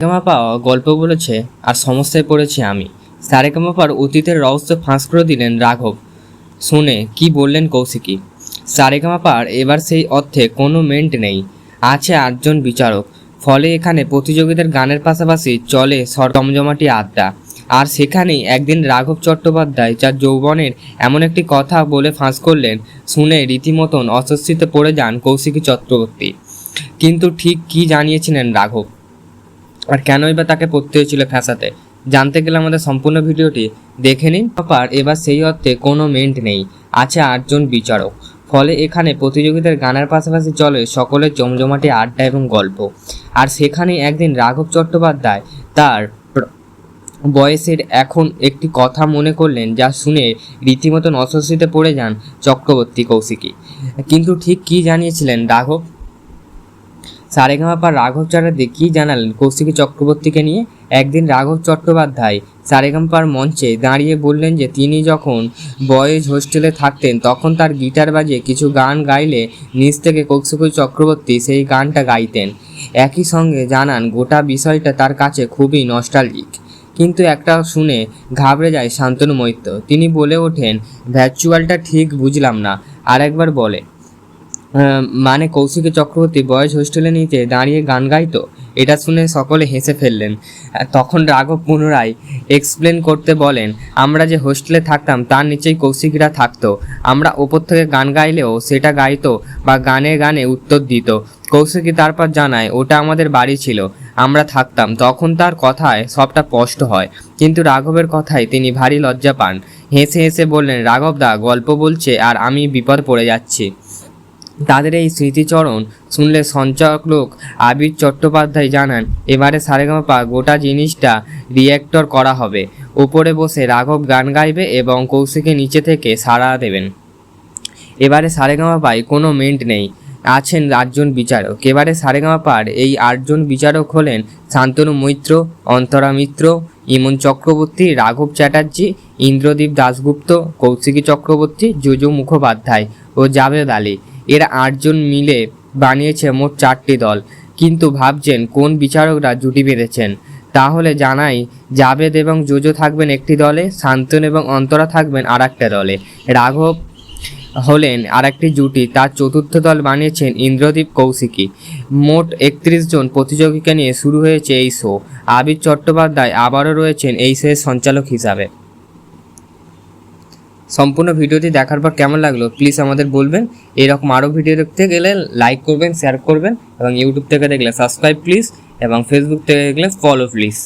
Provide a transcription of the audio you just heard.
সারেগামাপা গল্প বলেছে আর সমস্যায় পড়েছি আমি। সারেগামাপার অতীতের রহস্য ফাঁস করে দিলেন রাঘব। শুনে কি বললেন কৌশিকী। সারেগামাপার এবার সেই অর্থে কোনো মেন্ট নেই, আছে 8জন বিচারক। ফলে এখানে প্রতিযোগীদের গানের পাশাপাশি চলে জমজমাটি আড্ডা। আর সেখানেই একদিন রাঘব চট্টোপাধ্যায় যার যৌবনের এমন একটি কথা বলে ফাঁস করলেন, শুনে রীতিমতন অস্বস্তিতে পড়ে যান কৌশিকী চক্রবর্তী। কিন্তু ঠিক কি জানিয়েছিলেন রাঘব, আর কেনই বা তাকে পড়তে হয়েছিল ফ্যাসাতে, জানতে গেলে আমাদের সম্পূর্ণ ভিডিওটি দেখে নিন। এবার সেই অর্থে কোনো মেন্ট নেই, আছে 8জন বিচারক। ফলে এখানে প্রতিযোগীদের গানের পাশাপাশি চলে সকলের জমজমাটি আড্ডা এবং গল্প। আর সেখানে একদিন রাঘব চট্টোপাধ্যায় তার বয়সের এখন একটি কথা মনে করলেন, যা শুনে রীতিমতন অস্বস্তিতে পড়ে যান চক্রবর্তী কৌশিকী। কিন্তু ঠিক কি জানিয়েছিলেন রাঘব? সারেগামাপার রাঘব চ্যাটার্জি কী জানালেন কৌশিকী চক্রবর্তীকে নিয়ে? একদিন রাঘব চট্টোপাধ্যায় সারেগামাপার মঞ্চে দাঁড়িয়ে বললেন যে তিনি যখন বয়েজ হোস্টেলে থাকতেন তখন তার গিটার বাজিয়ে কিছু গান গাইলে নিজ থেকে কৌশিকী চক্রবর্তী সেই গানটা গাইতেন। একই সঙ্গে জানান গোটা বিষয়টা তার কাছে খুবই নস্টালজিক। কিন্তু একটা শুনে ঘাবড়ে যায় শান্তনু মৈত্র। তিনি বলে ওঠেন, ভ্যাচুয়ালটা ঠিক বুঝলাম না, আরেকবার বলে। মানে কৌশিকী চক্রবর্তী বয়েজ হোস্টেলে নিচে দাঁড়িয়ে গান গাইতো? এটা শুনে সকলে হেসে ফেললেন। তখন রাঘব পুনরায় এক্সপ্লেন করতে বলেন, আমরা যে হোস্টেলে থাকতাম তার নিচেই কৌশিকীরা থাকতো। আমরা ওপর থেকে গান গাইলেও সেটা গাইতো বা গানে গানে উত্তর দিত। কৌশিকী তারপর জানায় ওটা আমাদের বাড়ি ছিল, আমরা থাকতাম। তখন তার কথায় সবটা স্পষ্ট হয়, কিন্তু রাঘবের কথায় তিনি ভারী লজ্জা পান। হেসে হেসে বললেন, রাঘব দা গল্প বলছে আর আমি বিপদ পড়ে যাচ্ছি। তাদের এই স্মৃতিচরণ শুনলে সঞ্চালক আবির চট্টোপাধ্যায় জানান, এবারে সারেগামাপা গোটা জিনিসটা রিঅ্যাক্টর করা হবে। ওপরে বসে রাঘব গান গাইবে এবং কৌশিকী নিচে থেকে সাড়া দেবেন। এবারে সারেগামাপায় কোনো মেন্ট নেই, আছেন 8জন বিচারক। এবারে সারেগামাপার এই 8জন বিচারক হলেন শান্তনু মৈত্র, অন্তরা মিত্র, ইমন চক্রবর্তী, রাঘব চ্যাটার্জি, ইন্দ্রদীপ দাশগুপ্ত, কৌশিকী চক্রবর্তী, জুজু মুখোপাধ্যায় ও জাভেদ আলী। এরা 8জন মিলে বানিয়েছে মোট 4টি দল। কিন্তু ভাবছেন কোন বিচারকরা জুটি বেঁধেছেন? তাহলে জানাই, জাভেদ এবং জোজো থাকবেন একটি দলে, শান্তনু এবং অন্তরা থাকবেন আর একটা দলে, রাঘব হলেন আর একটি জুটি। তার চতুর্থ দল বানিয়েছেন ইন্দ্রদীপ কৌশিকী। মোট 31 জন প্রতিযোগীকে নিয়ে শুরু হয়েছে এই শো। আবির চট্টোপাধ্যায় আবারও রয়েছেন এই শোয়ের সঞ্চালক হিসাবে। সম্পূর্ণ ভিডিওটি দেখার পর কেমন লাগলো প্লিজ আমাদের বলবেন। এরকম আরও ভিডিও দেখতে গেলে লাইক করবেন, শেয়ার করবেন এবং ইউটিউব থেকে দেখলে সাবস্ক্রাইব প্লিজ এবং ফেসবুক থেকে দেখলে ফলো প্লিজ।